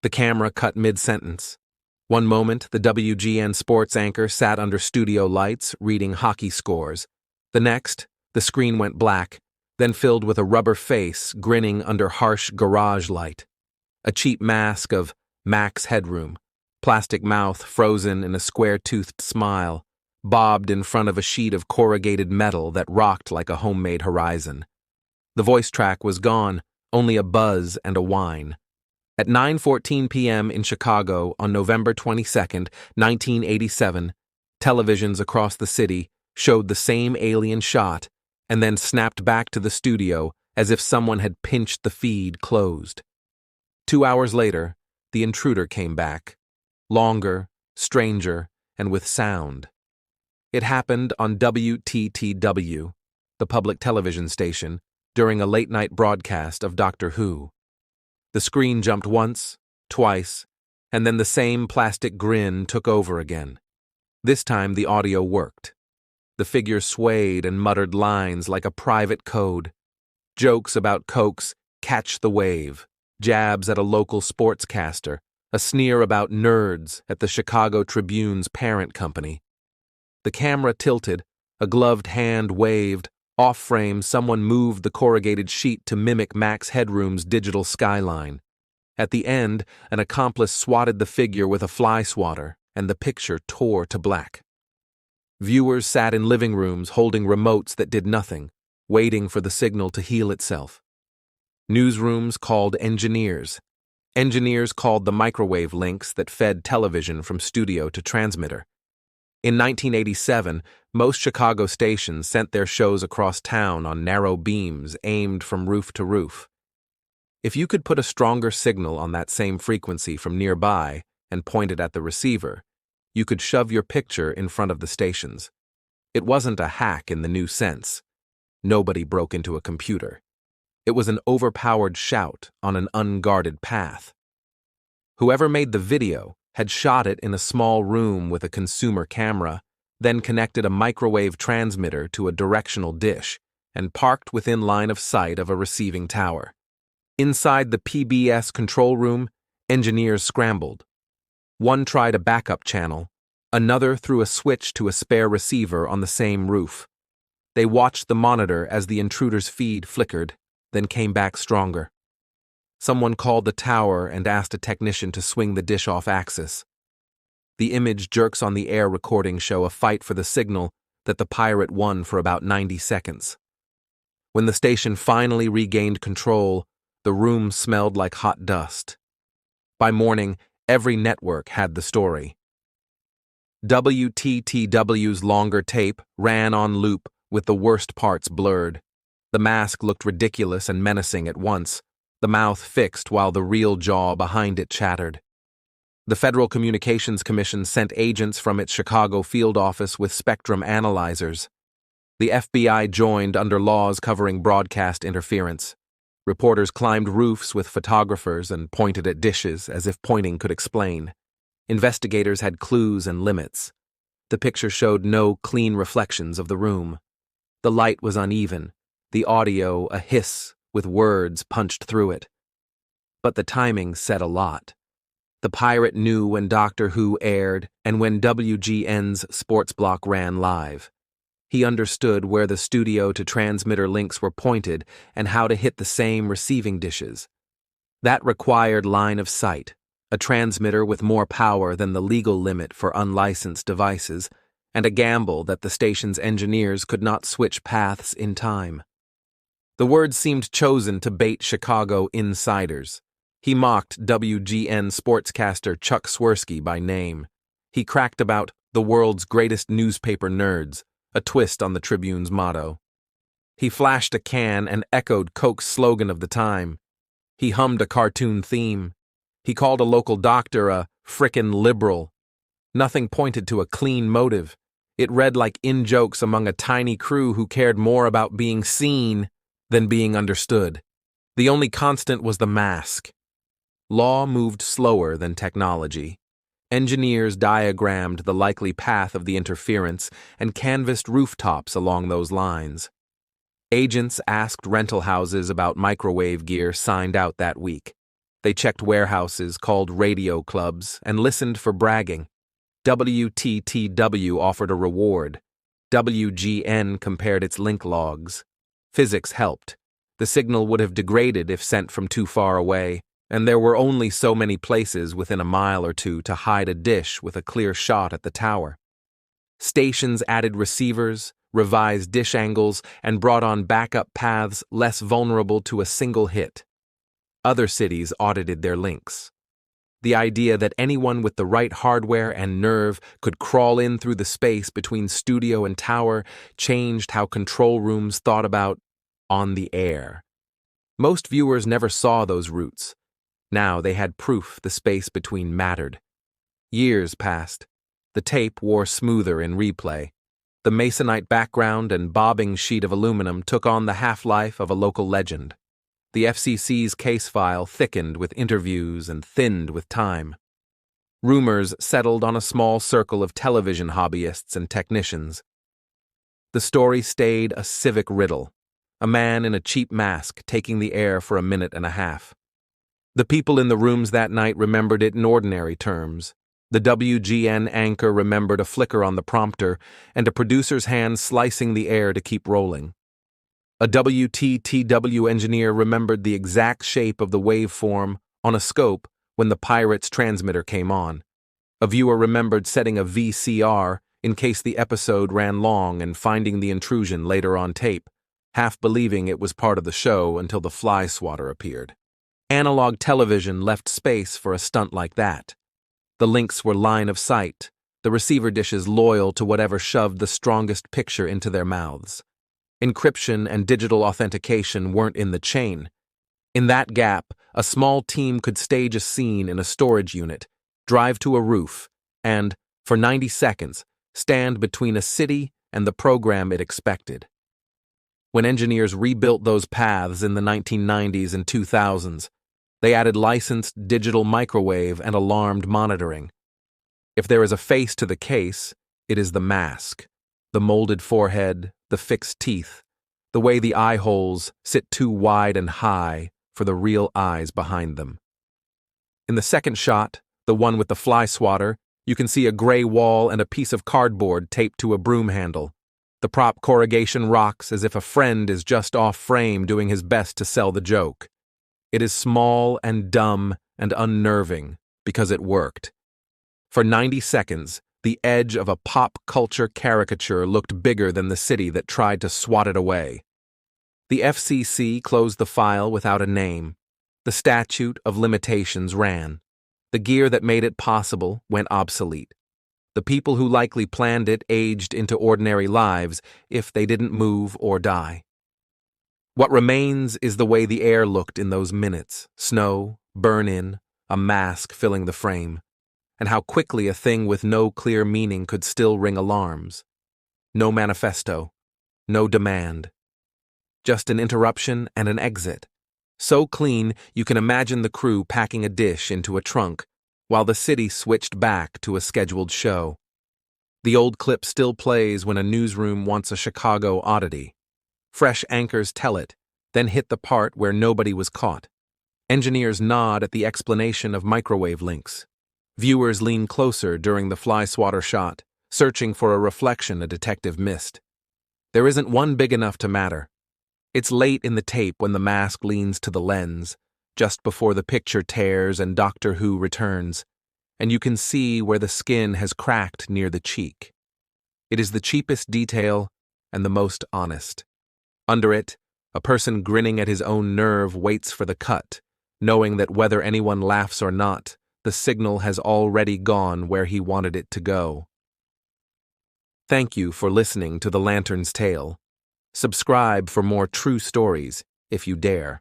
The camera cut mid-sentence. One moment, the WGN sports anchor sat under studio lights, reading hockey scores. The next, the screen went black, then filled with a rubber face grinning under harsh garage light. A cheap mask of Max Headroom, plastic mouth frozen in a square-toothed smile, bobbed in front of a sheet of corrugated metal that rocked like a homemade horizon. The voice track was gone, only a buzz and a whine. At 9:14 p.m. in Chicago on November 22, 1987, televisions across the city showed the same alien shot and then snapped back to the studio as if someone had pinched the feed closed. 2 hours later, the intruder came back, longer, stranger, and with sound. It happened on WTTW, the public television station, during a late-night broadcast of Doctor Who. The screen jumped once, twice, and then the same plastic grin took over again. This time the audio worked. The figure swayed and muttered lines like a private code. Jokes about Coke's Catch the Wave, jabs at a local sportscaster, a sneer about nerds at the Chicago Tribune's parent company. The camera tilted, a gloved hand waved, off-frame someone moved the corrugated sheet to mimic Max Headroom's digital skyline. At the end, an accomplice swatted the figure with a fly swatter, and the picture tore to black. Viewers sat in living rooms holding remotes that did nothing, waiting for the signal to heal itself. Newsrooms called engineers. Engineers called the microwave links that fed television from studio to transmitter. In 1987, most Chicago stations sent their shows across town on narrow beams aimed from roof to roof. If you could put a stronger signal on that same frequency from nearby and point it at the receiver, you could shove your picture in front of the stations. It wasn't a hack in the new sense. Nobody broke into a computer. It was an overpowered shout on an unguarded path. Whoever made the video had shot it in a small room with a consumer camera, then connected a microwave transmitter to a directional dish, and parked within line of sight of a receiving tower. Inside the PBS control room, engineers scrambled. One tried a backup channel, another threw a switch to a spare receiver on the same roof. They watched the monitor as the intruder's feed flickered, then came back stronger. Someone called the tower and asked a technician to swing the dish off axis. The image jerks on the air recording show a fight for the signal that the pirate won for about 90 seconds. When the station finally regained control, the room smelled like hot dust. By morning, every network had the story. WTTW's longer tape ran on loop with the worst parts blurred. The mask looked ridiculous and menacing at once, the mouth fixed while the real jaw behind it chattered. The Federal Communications Commission sent agents from its Chicago field office with spectrum analyzers. The FBI joined under laws covering broadcast interference. Reporters climbed roofs with photographers and pointed at dishes as if pointing could explain. Investigators had clues and limits. The picture showed no clean reflections of the room. The light was uneven, the audio a hiss with words punched through it. But the timing said a lot. The pirate knew when Doctor Who aired and when WGN's sports block ran live. He understood where the studio to transmitter links were pointed and how to hit the same receiving dishes. That required line of sight, a transmitter with more power than the legal limit for unlicensed devices, and a gamble that the station's engineers could not switch paths in time. The words seemed chosen to bait Chicago insiders. He mocked WGN sportscaster Chuck Swirsky by name. He cracked about the world's greatest newspaper nerds, a twist on the Tribune's motto. He flashed a can and echoed Coke's slogan of the time. He hummed a cartoon theme. He called a local doctor a frickin' liberal. Nothing pointed to a clean motive. It read like in-jokes among a tiny crew who cared more about being seen than being understood. The only constant was the mask. Law moved slower than technology. Engineers diagrammed the likely path of the interference and canvassed rooftops along those lines. Agents asked rental houses about microwave gear signed out that week. They checked warehouses called radio clubs and listened for bragging. WTTW offered a reward. WGN compared its link logs. Physics helped. The signal would have degraded if sent from too far away, and there were only so many places within a mile or two to hide a dish with a clear shot at the tower. Stations added receivers, revised dish angles, and brought on backup paths less vulnerable to a single hit. Other cities audited their links. The idea that anyone with the right hardware and nerve could crawl in through the space between studio and tower changed how control rooms thought about on the air. Most viewers never saw those routes. Now they had proof the space between mattered. Years passed. The tape wore smoother in replay. The masonite background and bobbing sheet of aluminum took on the half-life of a local legend. The FCC's case file thickened with interviews and thinned with time. Rumors settled on a small circle of television hobbyists and technicians. The story stayed a civic riddle, a man in a cheap mask taking the air for a minute and a half. The people in the rooms that night remembered it in ordinary terms. The WGN anchor remembered a flicker on the prompter and a producer's hand slicing the air to keep rolling. A WTTW engineer remembered the exact shape of the waveform on a scope when the pirate's transmitter came on. A viewer remembered setting a VCR in case the episode ran long and finding the intrusion later on tape, half believing it was part of the show until the fly swatter appeared. Analog television left space for a stunt like that. The links were line of sight, the receiver dishes loyal to whatever shoved the strongest picture into their mouths. Encryption and digital authentication weren't in the chain. In that gap, a small team could stage a scene in a storage unit, drive to a roof, and, for 90 seconds, stand between a city and the program it expected. When engineers rebuilt those paths in the 1990s and 2000s, they added licensed digital microwave and alarmed monitoring. If there is a face to the case, it is the mask, the molded forehead, the fixed teeth, the way the eye holes sit too wide and high for the real eyes behind them. In the second shot, the one with the fly swatter, you can see a gray wall and a piece of cardboard taped to a broom handle. The prop corrugation rocks as if a friend is just off frame doing his best to sell the joke. It is small and dumb and unnerving because it worked. For 90 seconds, the edge of a pop culture caricature looked bigger than the city that tried to swat it away. The FCC closed the file without a name. The statute of limitations ran. The gear that made it possible went obsolete. The people who likely planned it aged into ordinary lives if they didn't move or die. What remains is the way the air looked in those minutes: snow, burn-in, a mask filling the frame. And how quickly a thing with no clear meaning could still ring alarms. No manifesto, no demand. Just an interruption and an exit. So clean you can imagine the crew packing a dish into a trunk while the city switched back to a scheduled show. The old clip still plays when a newsroom wants a Chicago oddity. Fresh anchors tell it, then hit the part where nobody was caught. Engineers nod at the explanation of microwave links. Viewers lean closer during the fly swatter shot, searching for a reflection a detective missed. There isn't one big enough to matter. It's late in the tape when the mask leans to the lens, just before the picture tears and Doctor Who returns, and you can see where the skin has cracked near the cheek. It is the cheapest detail and the most honest. Under it, a person grinning at his own nerve waits for the cut, knowing that whether anyone laughs or not, the signal has already gone where he wanted it to go. Thank you for listening to The Lantern's Tale. Subscribe for more true stories, if you dare.